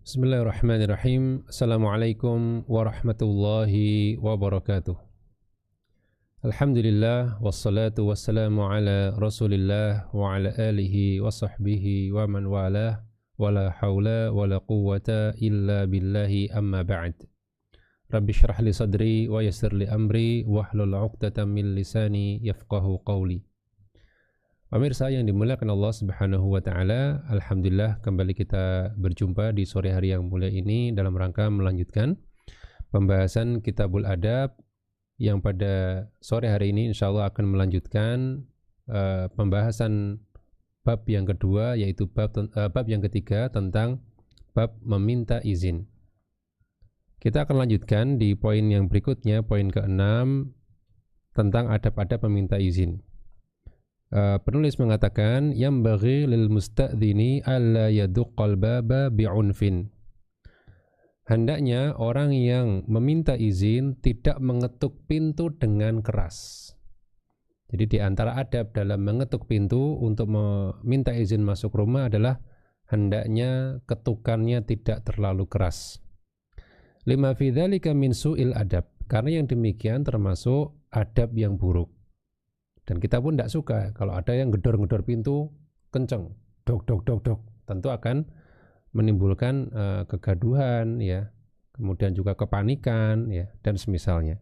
Bismillahirrahmanirrahim. Assalamualaikum warahmatullahi wabarakatuh. Alhamdulillah wassalatu wassalamu ala Rasulillah wa ala alihi wa sahbihi wa man walah wa la hawla wa la quwwata illa billahi amma ba'd. Rabbi syrah li sadri wa yassir li amri wahlul 'uqdatam min lisani yafqahu qawli. Pemirsa yang dimuliakan Allah Subhanahu wa taala, alhamdulillah kembali kita berjumpa di sore hari yang mulia ini dalam rangka melanjutkan pembahasan Kitabul Adab yang pada sore hari ini insyaallah akan melanjutkan pembahasan bab yang kedua, yaitu bab yang ketiga tentang bab meminta izin. Kita akan lanjutkan di poin yang berikutnya, poin ke-6 tentang adab-adab meminta izin. Penulis mengatakan yambaghi lil musta'dzini alla yaduqqal baba bi'unfin. Hendaknya orang yang meminta izin tidak mengetuk pintu dengan keras. Jadi di antara adab dalam mengetuk pintu untuk meminta izin masuk rumah adalah hendaknya ketukannya tidak terlalu keras. Lima fi dzalika min su'il adab, karena yang demikian termasuk adab yang buruk. Dan kita pun tidak suka kalau ada yang gedor-gedor pintu kenceng, dok, tentu akan menimbulkan kegaduhan, ya, kemudian juga kepanikan, ya, dan semisalnya.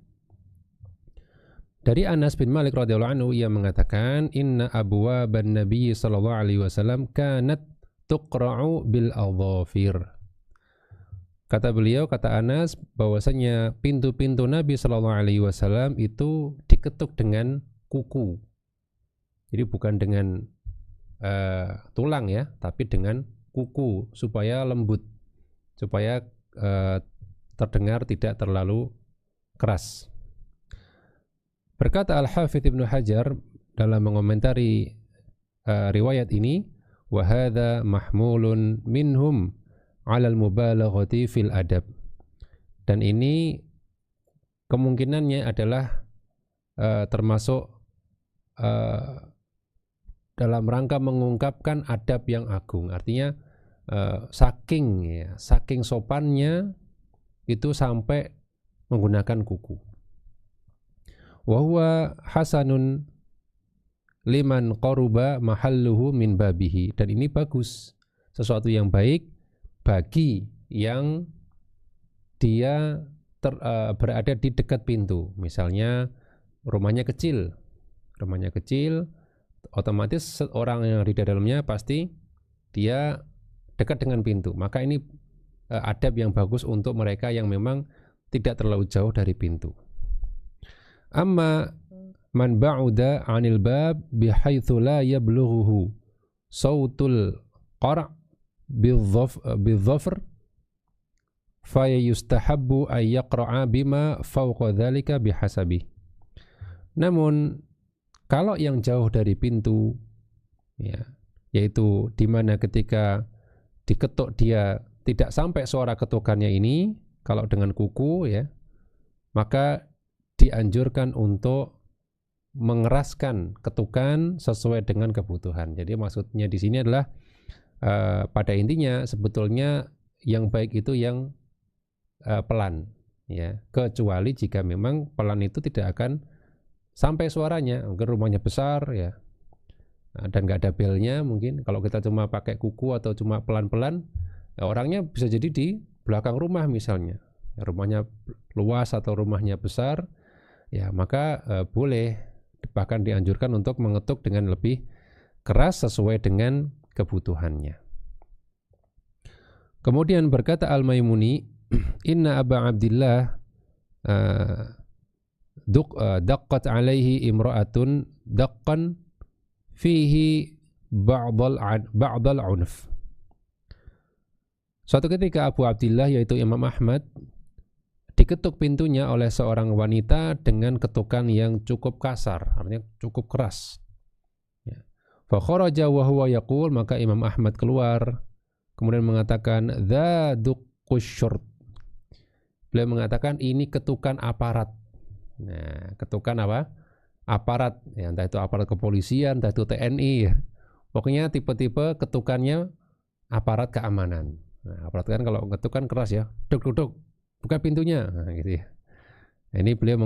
Dari Anas bin Malik radhiyallahu anhu, ia mengatakan, inna abwaban Nabi sallallahu alaihi wasallam kanat tuqra'u bil adhafir. Kata beliau, kata Anas, bahwasanya pintu-pintu Nabi sallallahu alaihi wasallam itu diketuk dengan kuku. Jadi bukan dengan tulang, ya, tapi dengan kuku supaya lembut, supaya terdengar tidak terlalu keras. Berkata Al-Hafidz Ibnu Hajar dalam mengomentari riwayat ini, wa hadza mahmulun minhum 'alal mubalaghati fil adab. Dan ini kemungkinannya adalah termasuk dalam rangka mengungkapkan adab yang agung. Artinya saking sopannya itu sampai menggunakan kuku. Wa huwa hasanun liman qaruba mahalluhu min babihi. Dan ini bagus, sesuatu yang baik bagi yang dia berada di dekat pintu. Misalnya rumahnya kecil, otomatis orang yang di dalamnya pasti dia dekat dengan pintu. Maka ini adab yang bagus untuk mereka yang memang tidak terlalu jauh dari pintu. Amma man ba'uda 'anil bab bihaitsu la yablughuhu sautul qara' bidzafr fa yustahabbu ay yaqra'a bima fawqa dzalika bihasabi. Namun kalau yang jauh dari pintu, ya, yaitu di mana ketika diketuk dia tidak sampai suara ketukannya ini, kalau dengan kuku, ya, maka dianjurkan untuk mengeraskan ketukan sesuai dengan kebutuhan. Jadi maksudnya di sini adalah pada intinya sebetulnya yang baik itu yang pelan, ya, kecuali jika memang pelan itu tidak akan sampai suaranya, mungkin rumahnya besar, ya, dan nggak ada belnya. Mungkin kalau kita cuma pakai kuku atau cuma pelan-pelan, ya, orangnya bisa jadi di belakang rumah misalnya, ya, rumahnya luas atau rumahnya besar, ya, maka boleh, bahkan dianjurkan untuk mengetuk dengan lebih keras sesuai dengan kebutuhannya. Kemudian berkata Al-Maimuni, inna Aba Abdillah daqqat alaihi imra'atun daqqan fihi ba'dal unf. Suatu ketika Abu Abdillah, yaitu Imam Ahmad, diketuk pintunya oleh seorang wanita dengan ketukan yang cukup kasar, artinya cukup keras. Fa kharaja wa huwa yaqul, maka Imam Ahmad keluar kemudian mengatakan dza duqqus syurt. Beliau mengatakan ini ketukan aparat. Nah, ketukan apa? Aparat, ya, entah itu aparat kepolisian, entah itu TNI, ya. Pokoknya tipe-tipe ketukannya aparat keamanan. Nah, aparat kan kalau ngetuk kan keras ya, duk duk duk, buka pintunya, nah, gitu ya. Nah, ini beliau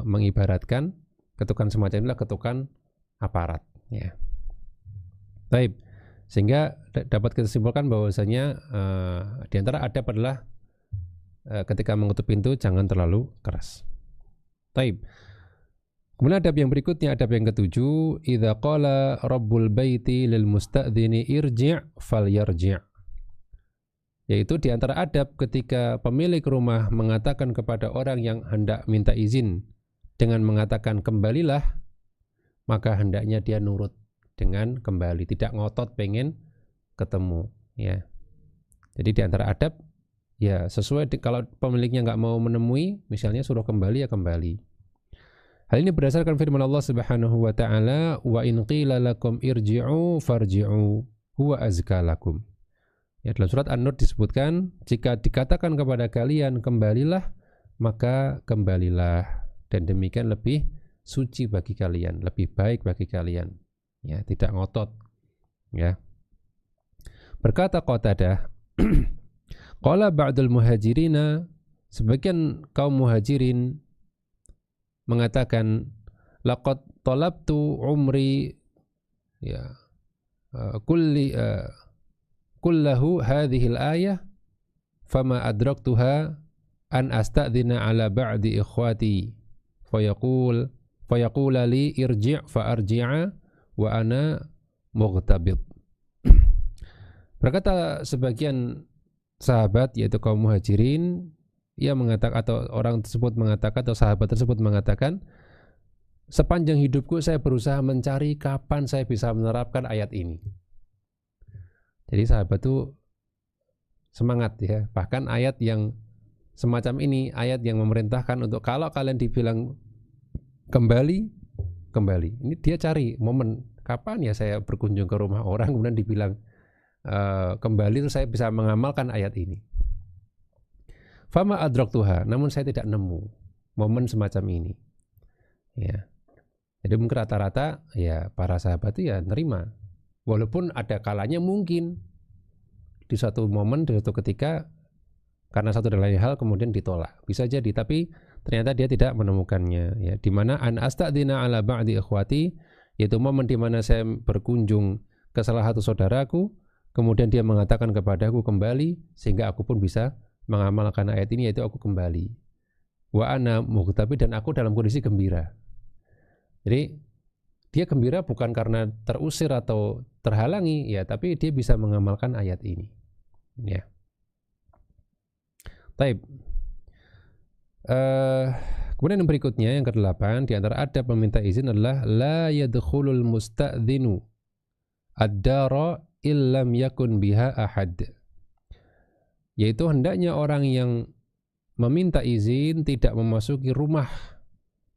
mengibaratkan ketukan semacam inilah ketukan aparat. Ya. Baik, sehingga dapat kita simpulkan bahwasanya di antara adab adalah ketika mengetuk pintu jangan terlalu keras. Baik. Kemudian adab yang berikutnya, adab yang ketujuh, idza qala rabbul baiti lil musta'dzini irji' falyarji'. Yaitu di antara adab ketika pemilik rumah mengatakan kepada orang yang hendak minta izin dengan mengatakan kembalilah, maka hendaknya dia nurut dengan kembali, tidak ngotot pengen ketemu, ya. Jadi di antara adab ya sesuai kalau pemiliknya nggak mau menemui, misalnya suruh kembali ya kembali. Hal ini berdasarkan firman Allah Subhanahu wa taala, wa in qila lakum irji'u farji'u huwa azka lakum. Ya, dalam surat An-Nur disebutkan, jika dikatakan kepada kalian kembalilah, maka kembalilah, dan demikian lebih suci bagi kalian, lebih baik bagi kalian. Ya, tidak ngotot. Ya. Berkata Qatadah, qala ba'dul muhajirina, sebagian kaum muhajirin mengatakan, laqad talabtu umri ya kullahu hadhil ayah fama adraktuha an asta'dzina ala ba'di ikhwati fayaqula li irji' fa arji'a wa ana mughtabit. Berkata sebagian sahabat yaitu kaum muhajirin, ia mengatakan atau orang tersebut mengatakan atau sahabat tersebut mengatakan, sepanjang hidupku saya berusaha mencari kapan saya bisa menerapkan ayat ini. Jadi sahabat itu semangat ya, bahkan ayat yang semacam ini, ayat yang memerintahkan untuk kalau kalian dibilang kembali, kembali. Ini dia cari momen kapan ya saya berkunjung ke rumah orang kemudian dibilang kembali, itu saya bisa mengamalkan ayat ini. Fama adraktuha, namun saya tidak nemu momen semacam ini. Ya. Jadi mungkin rata-rata ya para sahabat itu ya nerima. Walaupun ada kalanya mungkin di suatu momen, di suatu ketika karena satu dan lain hal kemudian ditolak. Bisa jadi, tapi ternyata dia tidak menemukannya. Ya. Di mana an asta'dzina ala ba'di ikhwati, yaitu momen di mana saya berkunjung ke salah satu saudaraku, kemudian dia mengatakan kepadaku kembali, sehingga aku pun bisa mengamalkan ayat ini, yaitu aku kembali. Wa ana mughtabi, dan aku dalam kondisi gembira. Jadi dia gembira bukan karena terusir atau terhalangi, ya, tapi dia bisa mengamalkan ayat ini. Ya. Taib. Kemudian yang berikutnya, yang ke-8, di antara adab meminta izin adalah la yadkhulul musta'dzinu ad-dara illam yakun biha ahad. Yaitu hendaknya orang yang meminta izin tidak memasuki rumah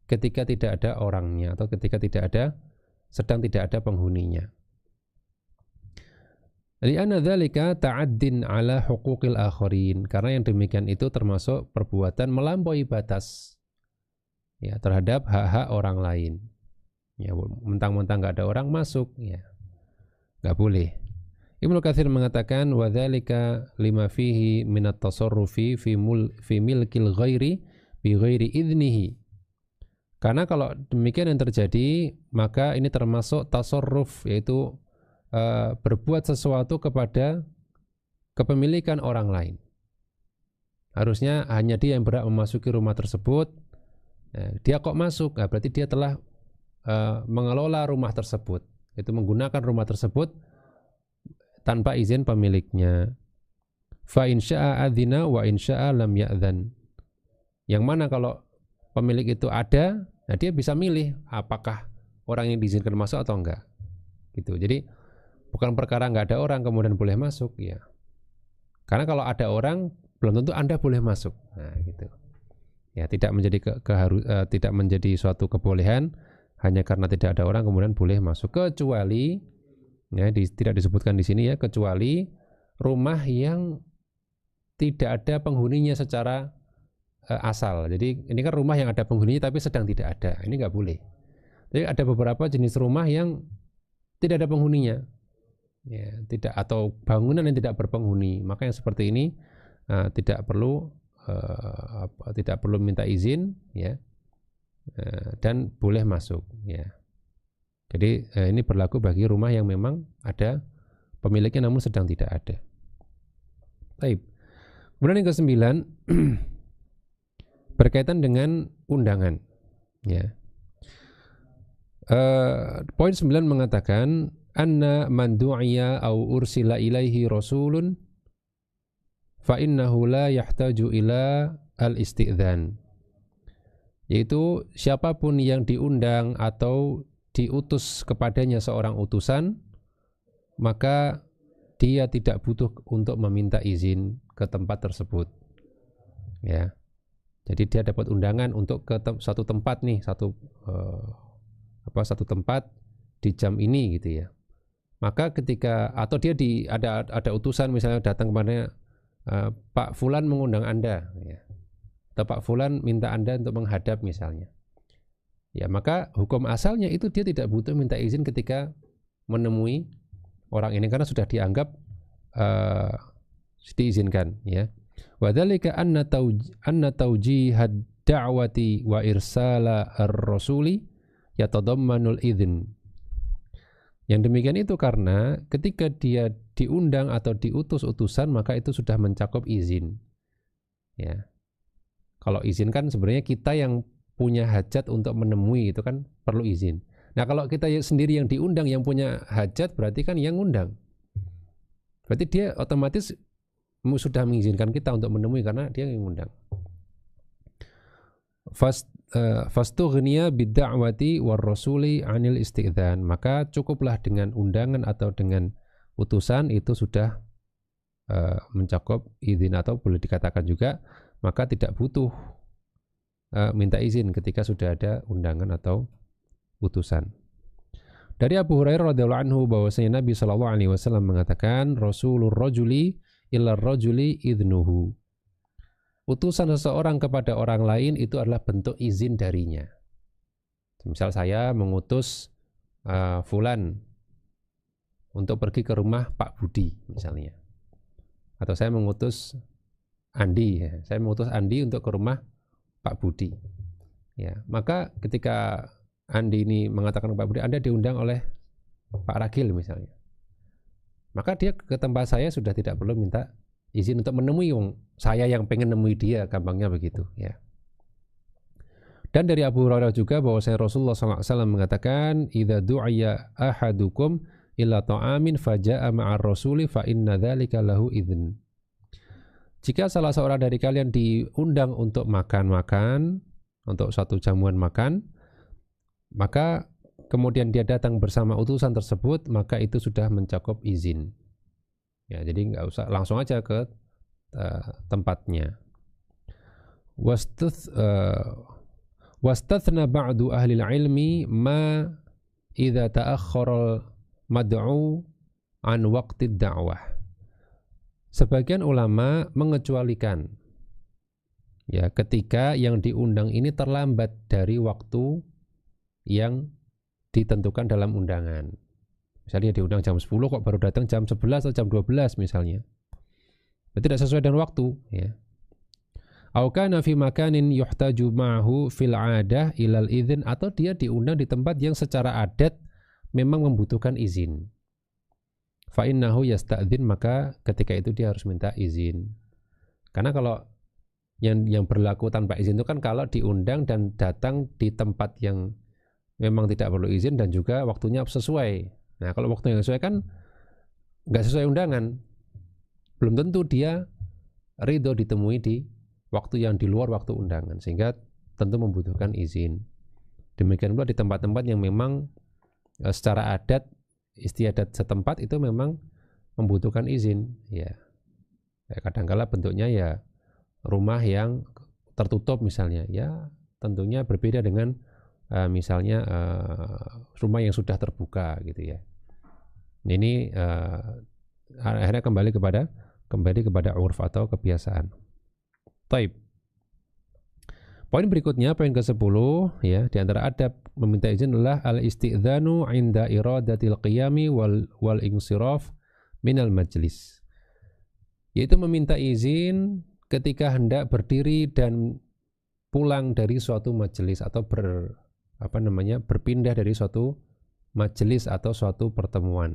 ketika tidak ada orangnya atau ketika sedang tidak ada penghuninya. Li'anna dzalika ta'addin ala huquqil akharin, karena yang demikian itu termasuk perbuatan melampaui batas ya terhadap hak-hak orang lain. Ya, mentang-mentang enggak ada orang masuk, ya enggak boleh. Ibnu Katsir mengatakan wa dzalika lima fihi min at-tasarrufi fi milkil ghairi bi ghairi idznihi. Karena kalau demikian yang terjadi, maka ini termasuk tasarruf, yaitu berbuat sesuatu kepada kepemilikan orang lain. Harusnya hanya dia yang berhak memasuki rumah tersebut. Dia kok masuk? Nah, berarti dia telah mengelola rumah tersebut, itu menggunakan rumah tersebut tanpa izin pemiliknya. Fa in syaa'a adzina wa in syaa'a lam ya'dzan. Yang mana kalau pemilik itu ada, nah dia bisa milih apakah orang yang diizinkan masuk atau enggak. Gitu. Jadi bukan perkara enggak ada orang kemudian boleh masuk, ya. Karena kalau ada orang belum tentu Anda boleh masuk. Nah, gitu. Ya, tidak menjadi suatu kebolehan hanya karena tidak ada orang kemudian boleh masuk, kecuali ya, tidak disebutkan di sini ya, kecuali rumah yang tidak ada penghuninya secara asal. Jadi ini kan rumah yang ada penghuninya tapi sedang tidak ada, ini nggak boleh. Jadi ada beberapa jenis rumah yang tidak ada penghuninya, ya, tidak, atau bangunan yang tidak berpenghuni, maka yang seperti ini tidak perlu minta izin, ya, dan boleh masuk, ya. Jadi ini berlaku bagi rumah yang memang ada pemiliknya namun sedang tidak ada. Baik. Kemudian yang ke-9 berkaitan dengan undangan, ya. Poin 9 mengatakan anna man du'iya au ursila ilaihi rasulun fa innahu la yahtaju ila al-isti'dzan, yaitu siapapun yang diundang atau diutus kepadanya seorang utusan, maka dia tidak butuh untuk meminta izin ke tempat tersebut, ya. Jadi dia dapat undangan untuk ke satu tempat nih, satu tempat di jam ini gitu ya. Maka ketika atau dia ada utusan misalnya datang kepada Pak Fulan mengundang Anda, ya. Atau Pak Fulan minta Anda untuk menghadap misalnya. Ya, maka hukum asalnya itu dia tidak butuh minta izin ketika menemui orang ini karena sudah dianggap diizinkan, ya. Wa dzalika anna tawjihad da'wati wa irsala ar-rasuli yatadammanul idzn. Yang demikian itu karena ketika dia diundang atau diutus utusan, maka itu sudah mencakup izin, ya. Kalau izin kan sebenarnya kita yang punya hajat untuk menemui, itu kan perlu izin. Nah, kalau kita sendiri yang diundang yang punya hajat, berarti kan yang ngundang. Berarti dia otomatis sudah mengizinkan kita untuk menemui karena dia yang ngundang. Fastughniya bid-da'wati war-rasuli 'anil isti'dzan, maka cukuplah dengan undangan atau dengan utusan itu sudah mencakup izin, atau boleh dikatakan juga maka tidak butuh minta izin ketika sudah ada undangan atau utusan. Dari Abu Hurairah radhiyallahu anhu bahwasanya Nabi sallallahu alaihi wasallam mengatakan, Rasulur rajuli illa rajuli idnuhu. Utusan seseorang kepada orang lain itu adalah bentuk izin darinya. Misal saya mengutus Fulan untuk pergi ke rumah Pak Budi misalnya. Atau saya mengutus Andi, ya. Saya mengutus Andi untuk ke rumah Pak Budi, ya. Maka ketika Andi ini mengatakan Pak Budi, Anda diundang oleh Pak Ragil misalnya, maka dia ke tempat saya sudah tidak perlu minta izin untuk menemui saya yang pengen nemui dia, gampangnya begitu, ya. Dan dari Abu Hurairah juga bahwasanya Rasulullah SAW mengatakan, idza du'iya ahadukum illa ta'amin faja'a ma'ar rasuli fa inna dzalika lahu idzn. Jika salah seorang dari kalian diundang untuk makan-makan, untuk satu jamuan makan, maka kemudian dia datang bersama utusan tersebut, maka itu sudah mencakup izin. Ya, jadi nggak usah langsung aja ke tempatnya. Wastathna ba'du ahli ilmi ma idza ta'akhkhara mad'u an waqti da'wah. Sebagian ulama mengecualikan, ya, ketika yang diundang ini terlambat dari waktu yang ditentukan dalam undangan. Misalnya diundang jam 10 kok baru datang jam 11 atau jam 12 misalnya. Berarti tidak sesuai dengan waktu, ya. Au kana fi makanin yuhtaju ma'hu fil 'adah ilal idzin, atau dia diundang di tempat yang secara adat memang membutuhkan izin. Fa innahu yasta'dzin, maka ketika itu dia harus minta izin. Karena kalau yang berlaku tanpa izin itu kan kalau diundang dan datang di tempat yang memang tidak perlu izin dan juga waktunya sesuai. Nah, kalau waktunya sesuai kan nggak sesuai undangan, belum tentu dia ridho ditemui di waktu yang di luar waktu undangan, sehingga tentu membutuhkan izin. Demikian pula di tempat-tempat yang memang secara adat, istiadat setempat itu memang membutuhkan izin, ya. Kadang-kala bentuknya ya rumah yang tertutup misalnya, ya tentunya berbeda dengan misalnya rumah yang sudah terbuka gitu ya. Ini akhirnya kembali kepada urf atau kebiasaan. Taib. Poin berikutnya, poin ke-10, ya, di antara adab meminta izin adalah al-isti'dzanu 'inda iradatil qiyami wal insiraf minal majlis, yaitu meminta izin ketika hendak berdiri dan pulang dari suatu majelis atau berpindah dari suatu majelis atau suatu pertemuan.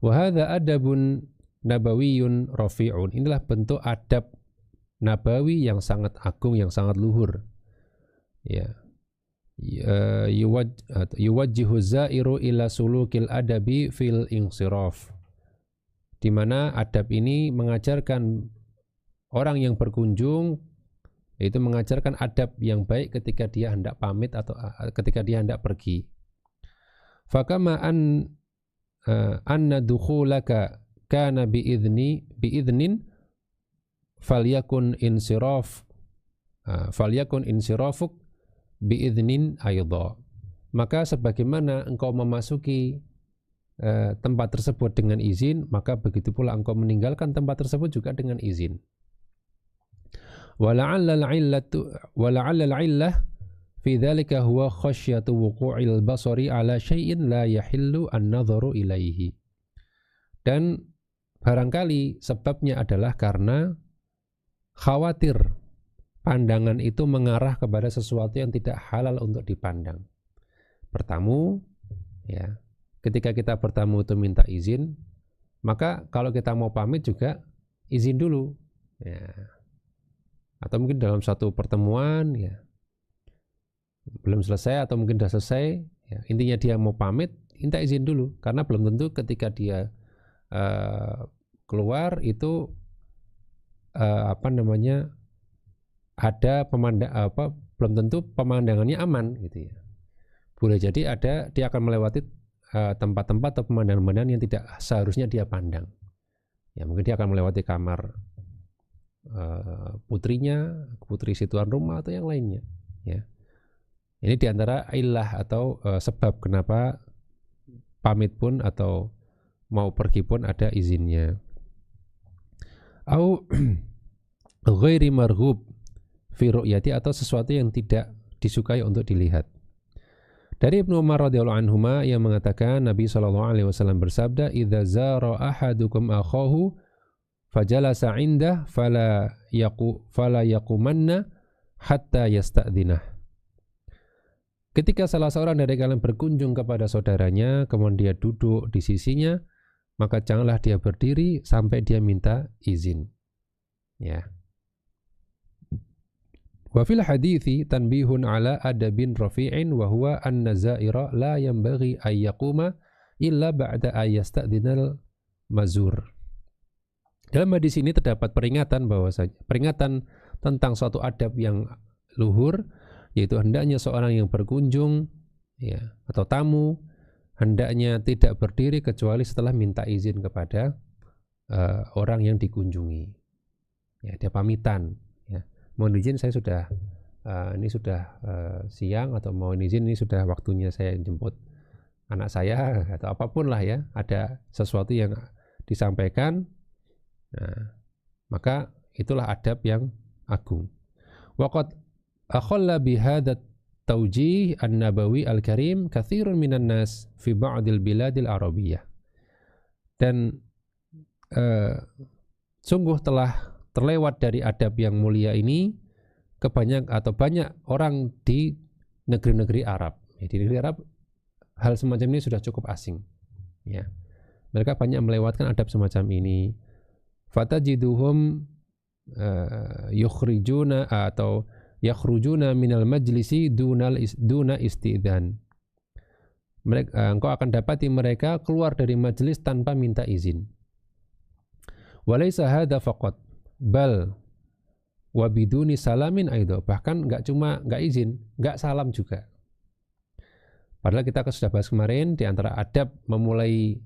Wa hadza adabun nabawiyyun rafi'un. Inilah bentuk adab nabawi yang sangat agung, yang sangat luhur. Ya. Yuwajjihu zairu ila sulukil adabi fil insiraf. Di mana adab ini mengajarkan orang yang berkunjung, yaitu mengajarkan adab yang baik ketika dia hendak pamit atau ketika dia hendak pergi. Fakama anna dukhulaka kana biidnin falyakun insirafuk biidnin aidha. Maka sebagaimana engkau memasuki tempat tersebut dengan izin, maka begitu pula engkau meninggalkan tempat tersebut juga dengan izin. Wala'alla al-'illah fi dzalika huwa khasyatu wuqu'il basari 'ala syai'in la yahillu an-nadharu ilaihi. Dan barangkali sebabnya adalah karena khawatir pandangan itu mengarah kepada sesuatu yang tidak halal untuk dipandang. Bertamu, ya, ketika kita bertamu itu minta izin, maka kalau kita mau pamit juga izin dulu, ya. Atau mungkin dalam satu pertemuan, ya, belum selesai atau mungkin sudah selesai, ya, intinya dia mau pamit, minta izin dulu, karena belum tentu ketika dia keluar itu ada belum tentu pemandangannya aman, gitu ya. Boleh jadi dia akan melewati tempat-tempat atau pemandangan-pemandangan yang tidak seharusnya dia pandang. Ya, mungkin dia akan melewati kamar putri si tuan rumah atau yang lainnya. Ya. Ini diantara illah atau sebab kenapa pamit pun atau mau pergi pun ada izinnya. Au ghairi marghub fi ru'yati, atau sesuatu yang tidak disukai untuk dilihat. Dari Ibnu Umar radhiyallahu anhuma yang mengatakan Nabi SAW bersabda, "Idza zara ahadukum akhahu fajalasa 'indah fala yaqumanna hatta yasta'dzinah." Ketika salah seorang dari kalian berkunjung kepada saudaranya, kemudian dia duduk di sisinya, maka janganlah dia berdiri sampai dia minta izin. Ya. Wa fil hadithi tanbihun ala adabin rafi'in wa huwa anna zaira la yanbaghi ay yaquma illa ba'da ay yasta'dinal mazur. Dalam hadis ini terdapat peringatan tentang suatu adab yang luhur, yaitu hendaknya seorang yang berkunjung, ya, atau tamu hendaknya tidak berdiri kecuali setelah minta izin kepada orang yang dikunjungi. Ya, dia pamitan, ya. Mohon izin, saya sudah ini sudah siang, atau mohon izin ini sudah waktunya saya jemput anak saya, atau apapun lah, ya. Ada sesuatu yang disampaikan, nah, maka itulah adab yang agung. Waqad akhalla bihadza tawjih an-nabawi al-karim katsirun minan nas fi ba'dil biladil arabiyyah. Dan sungguh telah terlewat dari adab yang mulia ini banyak orang di negeri-negeri Arab. Di negeri Arab hal semacam ini sudah cukup asing, ya. Mereka banyak melewatkan adab semacam ini. Fatajiduhum yakhrujuna minal majlisi duna istidzan. Engkau akan dapati mereka keluar dari majelis tanpa minta izin. Walaysa hadza faqat bal wa biduni salamin aidha. Bahkan enggak izin, enggak salam juga. Padahal kita sudah bahas kemarin, di antara adab memulai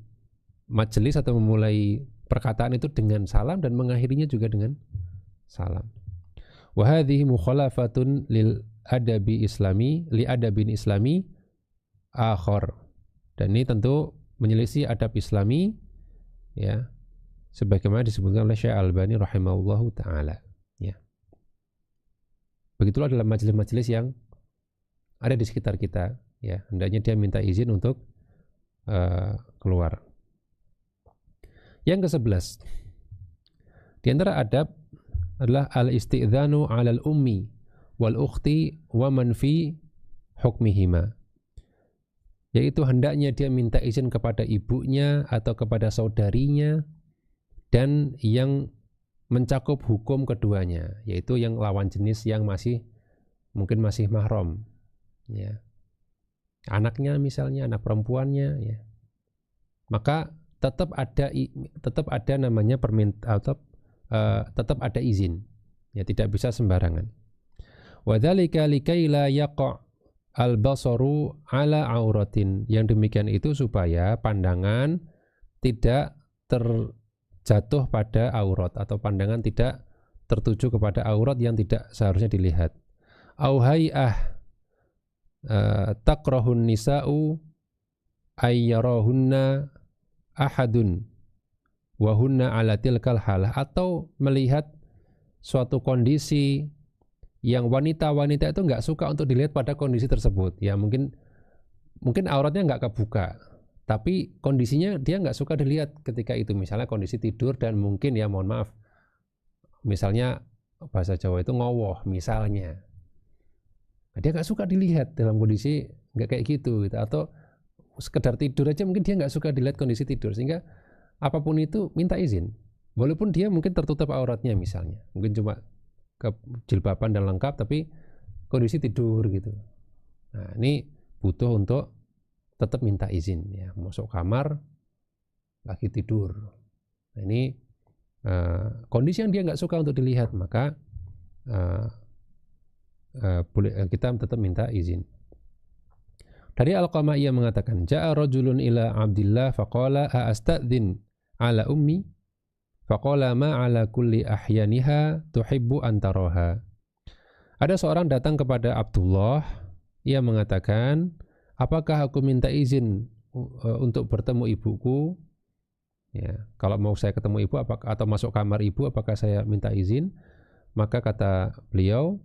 majelis atau memulai perkataan itu dengan salam dan mengakhirinya juga dengan salam. Wa hadhihi mukhalafatun lil adabi islami li adabin islami akhar. Dan ini tentu menyelisih adab islami, ya, sebagaimana disebutkan oleh Syekh Al-Albani rahimahullahu taala, ya. Begitulah dalam majelis-majelis yang ada di sekitar kita, ya, hendaknya dia minta izin untuk keluar. Yang ke-11, di antara adab adalah al-isti'dzanu 'alal ummi wal ukhti wa man fi hukmihima, yaitu hendaknya dia minta izin kepada ibunya atau kepada saudarinya dan yang mencakup hukum keduanya, yaitu yang lawan jenis yang mungkin masih mahram, ya. Anaknya misalnya, anak perempuannya, ya. Maka tetap ada namanya tetap ada izin, ya, tidak bisa sembarangan. Wa dzalika likai la yaqa' al-basaru ala auratin, yang demikian itu supaya pandangan tidak terjatuh pada aurat, atau pandangan tidak tertuju kepada aurat yang tidak seharusnya dilihat. Au hay'ah takrahun nisa'u ayyarahunna ahadun wa hunna ala tilkal halah, atau melihat suatu kondisi yang wanita-wanita itu nggak suka untuk dilihat pada kondisi tersebut, ya. Mungkin auratnya nggak kebuka, tapi kondisinya dia nggak suka dilihat ketika itu, misalnya kondisi tidur dan mungkin, ya mohon maaf, misalnya bahasa Jawa itu ngowoh misalnya, nah, dia nggak suka dilihat dalam kondisi nggak kayak gitu, atau sekedar tidur aja mungkin dia nggak suka dilihat kondisi tidur, sehingga apapun itu minta izin, walaupun dia mungkin tertutup auratnya, misalnya mungkin cuma jilbaban dan lengkap tapi kondisi tidur gitu. Nah, ini butuh untuk tetap minta izin, ya, masuk kamar lagi tidur. Nah, ini kondisi yang dia nggak suka untuk dilihat, maka kita tetap minta izin. Dari Alqamah ia mengatakan, ja'a rajulun ila Abdillah faqala astadzin ala ummi faqala ma ala kulli ahyaniha tuhibbu antaraha. Ada seorang datang kepada Abdullah, ia mengatakan, apakah aku minta izin untuk bertemu ibuku? Ya, kalau mau saya ketemu ibu atau masuk kamar ibu, apakah saya minta izin? Maka kata beliau,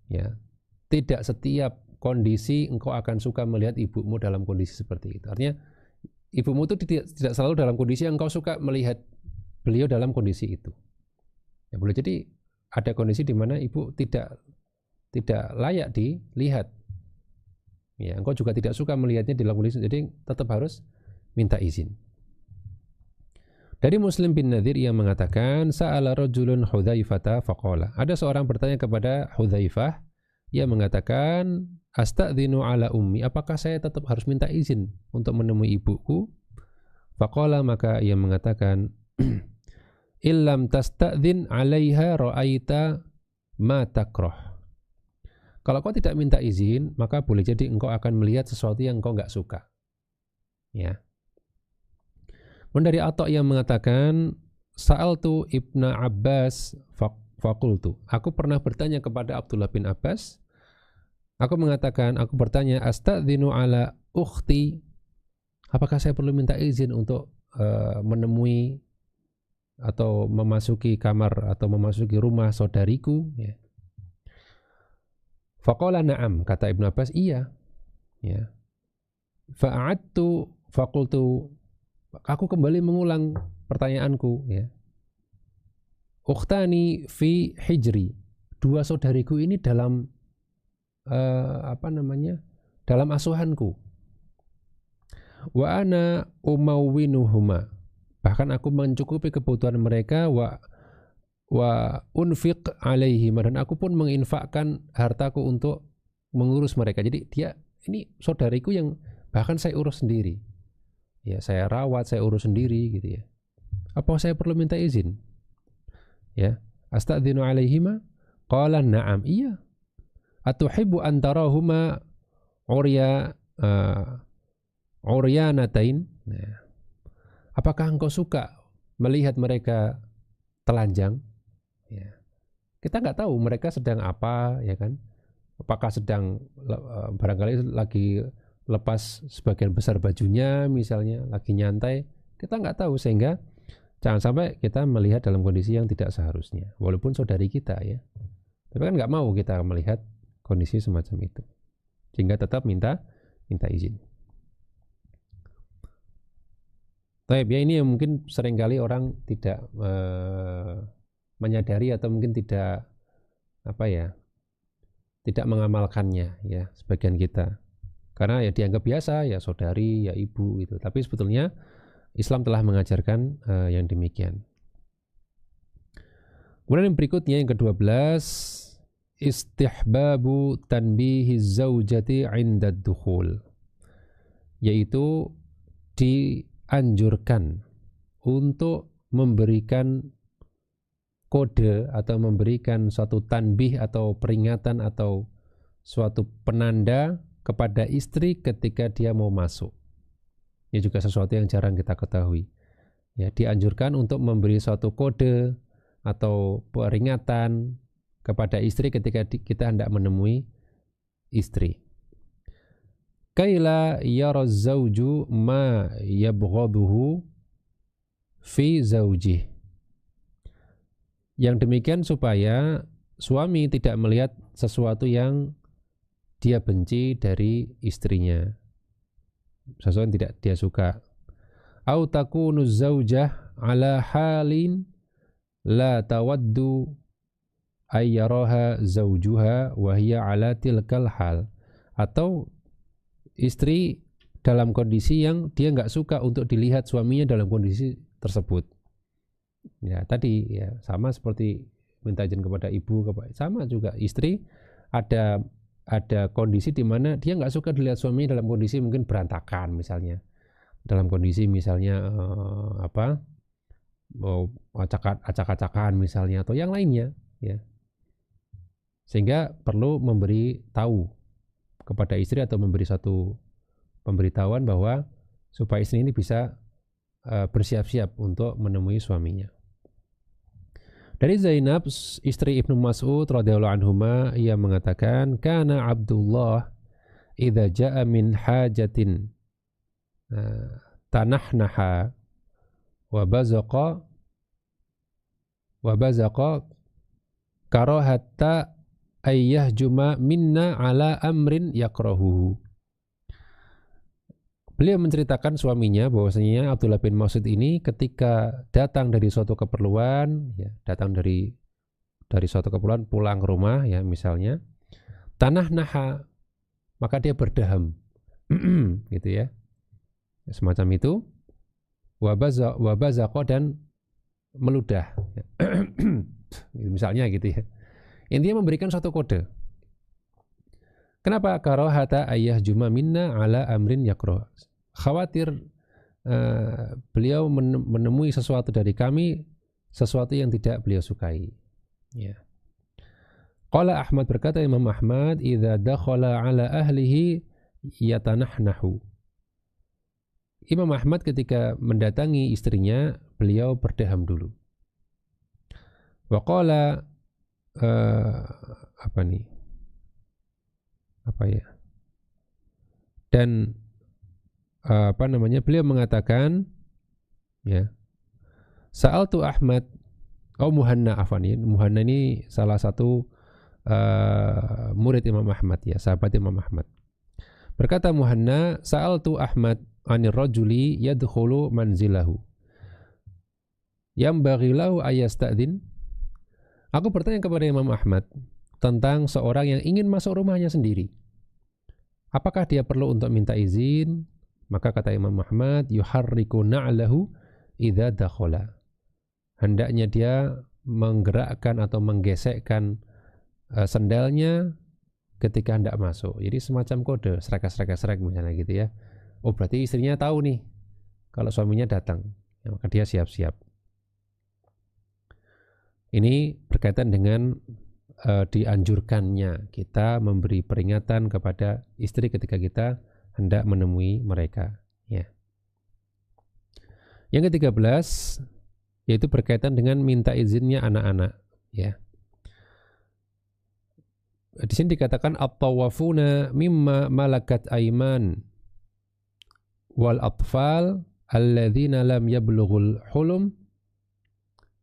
ya, tidak setiap kondisi engkau akan suka melihat ibumu dalam kondisi seperti itu. Artinya ibumu itu tidak selalu dalam kondisi yang engkau suka melihat beliau dalam kondisi itu. Ya, boleh jadi ada kondisi di mana ibu tidak layak dilihat. Ya, engkau juga tidak suka melihatnya dalam kondisi, jadi tetap harus minta izin. Dari Muslim bin Nadir yang mengatakan, sa'ala rajulun Hudzaifata faqala. Ada seorang bertanya kepada Hudzaifah, ia mengatakan, astadzinu ala ummi, apakah saya tetap harus minta izin untuk menemui ibuku? Faqala, maka ia mengatakan, illam tastadzin 'alaiha ra'aita ma takrah. Kalau kau tidak minta izin, maka boleh jadi engkau akan melihat sesuatu yang engkau enggak suka. Ya. Dan dari Atha yang mengatakan, sa'altu Ibnu Abbas faqultu. Aku pernah bertanya kepada Abdullah bin Abbas. Aku mengatakan, aku bertanya, astadzinu ala ukhti. Apakah saya perlu minta izin untuk menemui atau memasuki kamar atau memasuki rumah saudariku, ya. Faqala na'am, kata Ibnu Abbas, iya, ya. Fa'adtu faqultu, aku kembali mengulang pertanyaanku, ya. Ukhtani fi hijri, dua saudariku ini dalam dalam asuhanku. Wa ana umawwinuhuma, bahkan aku mencukupi kebutuhan mereka, wa unfiq alaihim, dan aku pun menginfakkan hartaku untuk mengurus mereka. Jadi dia ini saudariku yang bahkan saya urus sendiri, ya, saya rawat, saya urus sendiri, gitu, ya. Apa saya perlu minta izin? Ya, astadzinu alaihima? Qala na'am, iya. Atuhibbu antarahuma uryanatain? Nah, apakah engkau suka melihat mereka telanjang? Ya. Kita nggak tahu mereka sedang apa, ya kan? Apakah sedang barangkali lagi lepas sebagian besar bajunya, misalnya lagi nyantai, kita nggak tahu, sehingga jangan sampai kita melihat dalam kondisi yang tidak seharusnya, walaupun saudari kita, ya. Tapi kan nggak mau kita melihat kondisi semacam itu, sehingga tetap minta izin. Baik, ya ini yang mungkin seringkali orang tidak menyadari atau mungkin tidak apa ya, tidak mengamalkannya ya sebagian kita. Karena ya dianggap biasa ya saudari, ya ibu gitu. Tapi sebetulnya Islam telah mengajarkan yang demikian. Kemudian yang berikutnya yang ke-12, istihbabu tanbihi zaujati 'inda dukhul. Yaitu dianjurkan untuk memberikan kode atau memberikan suatu tanbih atau peringatan atau suatu penanda kepada istri ketika dia mau masuk. Ini juga sesuatu yang jarang kita ketahui. Ya, dianjurkan untuk memberi suatu kode atau peringatan kepada istri ketika kita hendak menemui istri. Kaila yara zauju ma yabghaduhu fi zaujih. Yang demikian supaya suami tidak melihat sesuatu yang dia benci dari istrinya, sesuatu yang tidak dia suka. Au takunu zaujah ala halin la tawaddu ayyaraha zaujuha wa hiya ala tilkal hal. Atau istri dalam kondisi yang dia nggak suka untuk dilihat suaminya dalam kondisi tersebut. Ya tadi ya sama seperti minta izin kepada ibu, sama juga istri ada kondisi di mana dia nggak suka dilihat suaminya dalam kondisi mungkin berantakan misalnya, dalam kondisi misalnya mau acak-acakan misalnya atau yang lainnya ya, sehingga perlu memberi tahu kepada istri atau memberi satu pemberitahuan bahwa supaya istri ini bisa bersiap-siap untuk menemui suaminya. Dari Zainab, istri Ibnu Mas'ud radhiyallahu anhuma, ia mengatakan, "Kana Abdullah idza jaa min hajatin tanahnaha wa bazaqa karahatta ayyahjuma minna ala amrin yakrahuhu." Beliau menceritakan suaminya bahwasanya Abdullah bin Mas'ud ini ketika datang dari suatu keperluan, ya, datang dari suatu keperluan pulang ke rumah ya misalnya, tanah naha, maka dia berdaham, gitu ya, semacam itu, wabazaqo dan meludah, ya. Misalnya gitu ya. Intinya memberikan suatu kode. Kenapa? Karahata ayah juma minna ala amrin yakroh. Khawatir beliau menemui sesuatu dari kami, sesuatu yang tidak beliau sukai. Ya. Qala Ahmad, berkata Imam Ahmad, idza dakhala ala ahlihi yatanahnahu. Imam Ahmad ketika mendatangi istrinya, beliau berdaham dulu. Wa qala dan beliau mengatakan ya, Sa'altu Ahmad Muhanna Muhanna ini salah satu murid Imam Ahmad ya, sahabat Imam Ahmad. Berkata Muhanna, Sa'altu Ahmad anir rajuli yadkhulu manzilahu yambaghi lahu ayastadzin. Aku bertanya kepada Imam Ahmad tentang seorang yang ingin masuk rumahnya sendiri, apakah dia perlu untuk minta izin? Maka kata Imam Ahmad, yuharriku na'lahu idza dakhala. Hendaknya dia menggerakkan atau menggesekkan sendalnya ketika hendak masuk. Jadi semacam kode, serak misalnya gitu ya. Oh berarti istrinya tahu nih kalau suaminya datang, ya, maka dia siap-siap. Ini berkaitan dengan dianjurkannya kita memberi peringatan kepada istri ketika kita hendak menemui mereka. Ya. Yang ke-13 yaitu berkaitan dengan minta izinnya anak-anak. Ya. Di sini dikatakan at-tawafuna mimma malakat aiman wal atfal alladzina lam yablughul hulum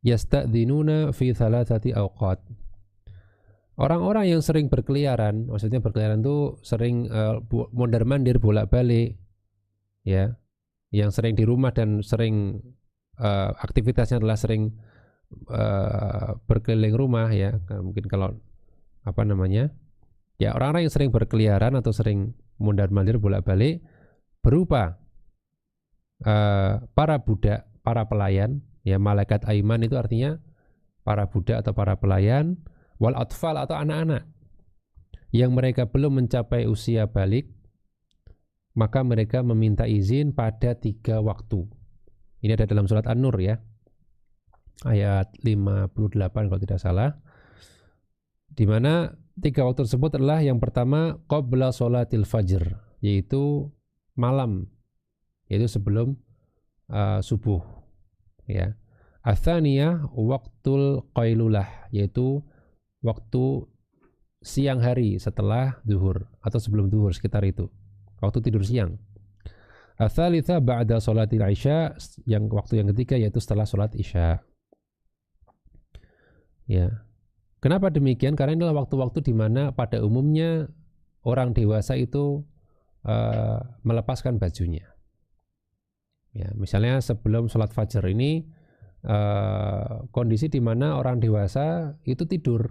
yasta'dzinuna fi thalathati awqat. Orang-orang yang sering berkeliaran, maksudnya berkeliaran itu sering mondar-mandir bolak-balik, ya, yang sering di rumah dan sering aktivitasnya adalah sering berkeliling rumah ya, mungkin kalau apa namanya ya, orang-orang yang sering berkeliaran atau sering mondar-mandir bolak-balik berupa para budak, para pelayan ya, malaikat aiman itu artinya para budak atau para pelayan, wal atfal atau anak-anak yang mereka belum mencapai usia balik, maka mereka meminta izin pada 3 waktu. Ini ada dalam surat An-Nur ya, ayat 58 kalau tidak salah, di mana 3 waktu tersebut adalah yang pertama qabla sholatil fajr, yaitu malam, yaitu sebelum subuh ya. Atsaniyah waqtul qailulah, yaitu waktu siang hari setelah zuhur atau sebelum zuhur, sekitar itu, waktu tidur siang. Atsalitsah ba'da sholatil isya, yang waktu yang ketiga yaitu setelah sholat isya. Ya. Kenapa demikian? Karena inilah waktu-waktu di mana pada umumnya orang dewasa itu melepaskan bajunya. Ya, misalnya sebelum sholat fajar ini kondisi di mana orang dewasa itu tidur,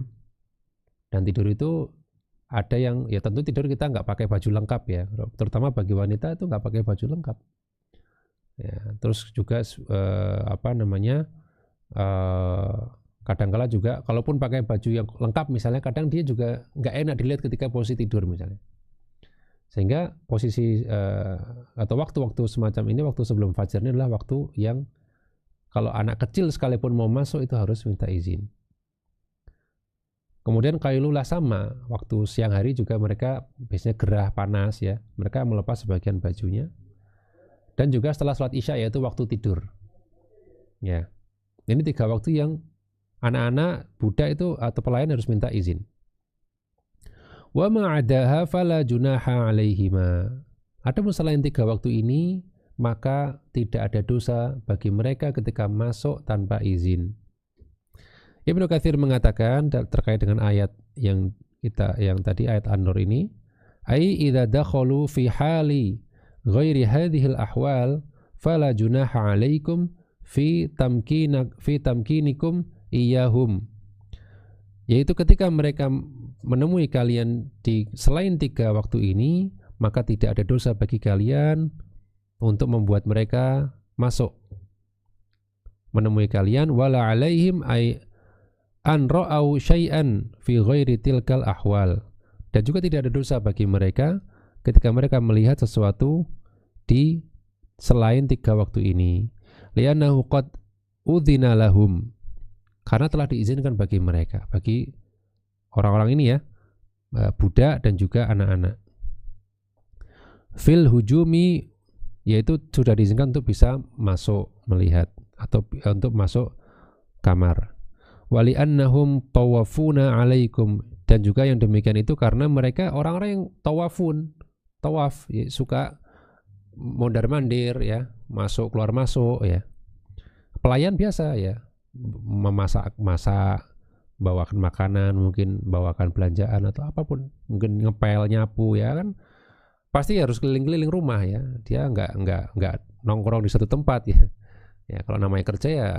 dan tidur itu ada yang ya tentu tidur kita nggak pakai baju lengkap ya, terutama bagi wanita itu nggak pakai baju lengkap. Ya, terus juga kadang-kala juga kalaupun pakai baju yang lengkap misalnya, kadang dia juga nggak enak dilihat ketika posisi tidur misalnya. Sehingga posisi atau waktu-waktu semacam ini, waktu sebelum fajar ini adalah waktu yang kalau anak kecil sekalipun mau masuk itu harus minta izin. Kemudian qailulah sama, waktu siang hari juga mereka biasanya gerah panas ya, mereka melepas sebagian bajunya. Dan juga setelah sholat isya yaitu waktu tidur. Ya, ini 3 waktu yang anak-anak, budak itu atau pelayan harus minta izin. Wa ma'adaha fala junaha alaihima. Adapun selain 3 waktu ini, maka tidak ada dosa bagi mereka ketika masuk tanpa izin. Ibnu Katsir mengatakan terkait dengan ayat yang tadi ayat An-Nur ini, ai idza dakhalu fi hali ghairi hadhil ahwal fala junaha alaikum fi tamkinikum iyahum, yaitu ketika mereka menemui kalian di selain 3 waktu ini, maka tidak ada dosa bagi kalian untuk membuat mereka masuk menemui kalian. Wala alaihim ay an ra'au syai'an fi ghairi tilkal ahwal, dan juga tidak ada dosa bagi mereka ketika mereka melihat sesuatu di selain 3 waktu ini. Li'annahu qad udzina lahum, karena telah diizinkan bagi mereka, bagi orang-orang ini ya, budak dan juga anak-anak. Fil hujumi, yaitu sudah diizinkan untuk bisa masuk melihat atau untuk masuk kamar. Wali annahum tawafuna alaikum, dan juga yang demikian itu karena mereka orang-orang yang tawaf ya, suka mondar-mandir ya, masuk keluar masuk ya. Pelayan biasa ya, memasak, bawakan makanan, mungkin bawakan belanjaan atau apapun, mungkin ngepel, nyapu ya kan, pasti harus keliling-keliling rumah ya. Dia nggak nongkrong di satu tempat ya. Ya kalau namanya kerja ya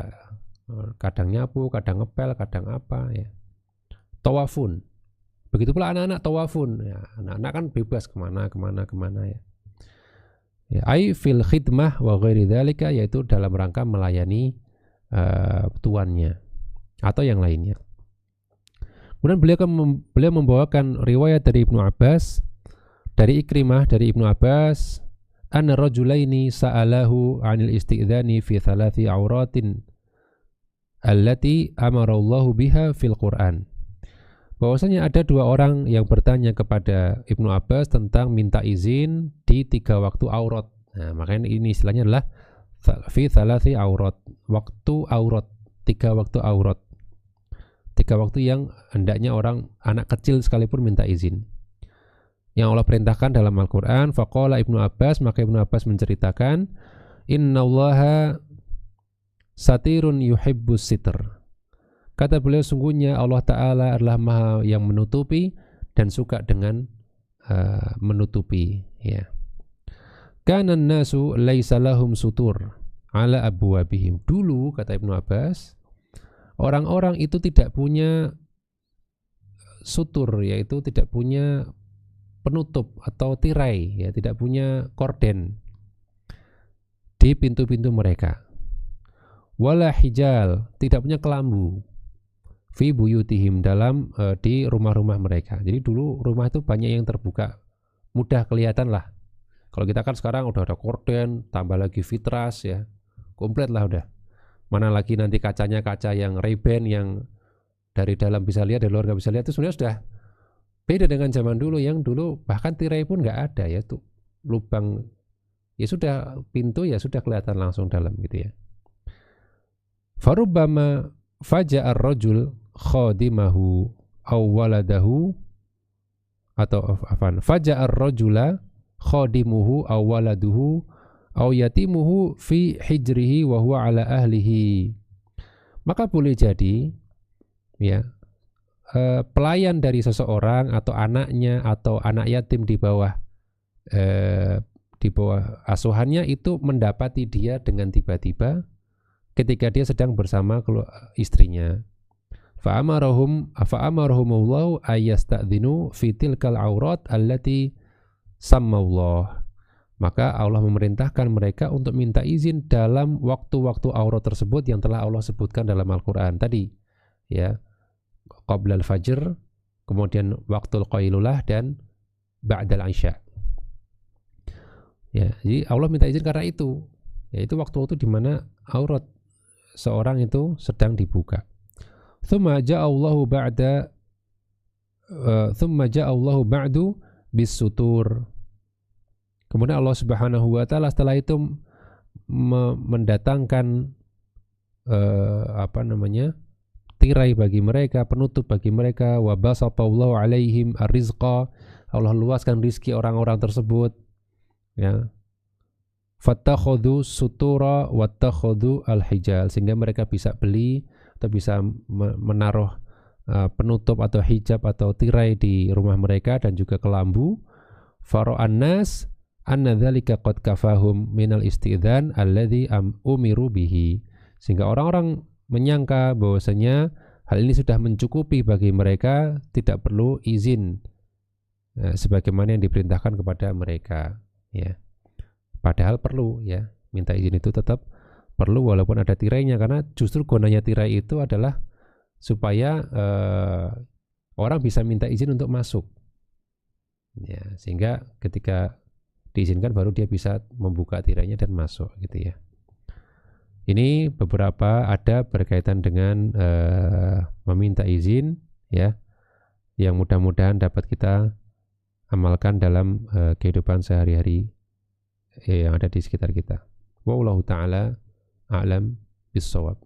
kadang nyapu, kadang ngepel, kadang apa ya. Tawafun. Begitu pula anak-anak tawafun ya. Anak-anak kan bebas kemana ya. Ya, ai fil khidmah wa ghairi dzalika, yaitu dalam rangka melayani tuannya atau yang lainnya. Kemudian beliau membawakan riwayat dari Ibnu Abbas, dari Ikrimah, dari Ibnu Abbas, anna rajulaini sa'alahu 'anil isti'dzani fi 3 auratin allati amara Allah biha fil Quran. Bahwasanya ada 2 orang yang bertanya kepada Ibnu Abbas tentang minta izin di 3 waktu aurat. Nah, makanya ini istilahnya adalah fi 3 aurat, waktu aurat, 3 waktu aurat. 3 waktu yang hendaknya anak kecil sekalipun minta izin, yang Allah perintahkan dalam Al-Quran. Faqala Ibnu Abbas, maka Ibnu Abbas menceritakan, innallaha satirun yuhibbus sitr. Kata beliau, sungguhnya Allah Ta'ala adalah Maha yang menutupi dan suka dengan menutupi ya. Kanan nasu laisa lahum sutur ala abwabihim. Dulu kata Ibnu Abbas, orang-orang itu tidak punya sutur, yaitu tidak punya penutup atau tirai, ya, tidak punya korden di pintu-pintu mereka. Wala hijal, tidak punya kelambu. Fi buyutihim, dalam di rumah-rumah mereka. Jadi dulu rumah itu banyak yang terbuka, mudah kelihatan lah. Kalau kita kan sekarang udah ada korden, tambah lagi vitras, ya, komplit lah udah. Mana lagi nanti kacanya kaca yang Ray-Ban yang dari dalam bisa lihat, dari luar nggak bisa lihat. Itu sebenarnya sudah beda dengan zaman dulu, yang dulu bahkan tirai pun nggak ada, ya, tuh lubang, ya sudah, pintu ya sudah kelihatan langsung dalam gitu ya. Farubbama faja'ar rajul khadimahu aw waladahu, atau afan, faja'ar rajula khadimuhu aw waladuhu aw yatimuhu fi hijrihi wa huwa ala ahlihi. Maka boleh jadi, ya, pelayan dari seseorang atau anaknya atau anak yatim di bawah asuhannya itu mendapati dia dengan tiba-tiba ketika dia sedang bersama istrinya. Fa'amarahumullahu ayyasta'dhinu fi tilkal aurat allati sammallah. Maka Allah memerintahkan mereka untuk minta izin dalam waktu-waktu aurat tersebut yang telah Allah sebutkan dalam Al-Quran tadi, ya, qablal fajr, kemudian waktul qailulah, dan ba'dal isya. Ya, jadi Allah minta izin karena itu, yaitu waktu-waktu di mana aurat seorang itu sedang dibuka. Thumma ja'allahu ba'du bis sutur. Kemudian Allah Subhanahu wa taala setelah itu mendatangkan tirai bagi mereka, penutup bagi mereka. Wa basatallahu alaihim arrizqa. Allah luaskan rizki orang-orang tersebut, ya. Fattakhadhu sutura wattakhadhu al-hijal, sehingga mereka bisa beli atau bisa menaruh penutup atau hijab atau tirai di rumah mereka dan juga kelambu. Fara'an nas anna dzalika qad kafahum minal istidzan alladzi umiru bihi, sehingga orang-orang menyangka bahwasanya hal ini sudah mencukupi bagi mereka, tidak perlu izin sebagaimana yang diperintahkan kepada mereka, ya. Padahal perlu, ya, minta izin itu tetap perlu walaupun ada tirainya, karena justru gunanya tirai itu adalah supaya orang bisa minta izin untuk masuk, ya, sehingga ketika diizinkan baru dia bisa membuka tirainya dan masuk gitu, ya. Ini beberapa ada berkaitan dengan meminta izin, ya, yang mudah-mudahan dapat kita amalkan dalam kehidupan sehari-hari yang ada di sekitar kita. Wallahu ta'ala a'lam bis-shawab.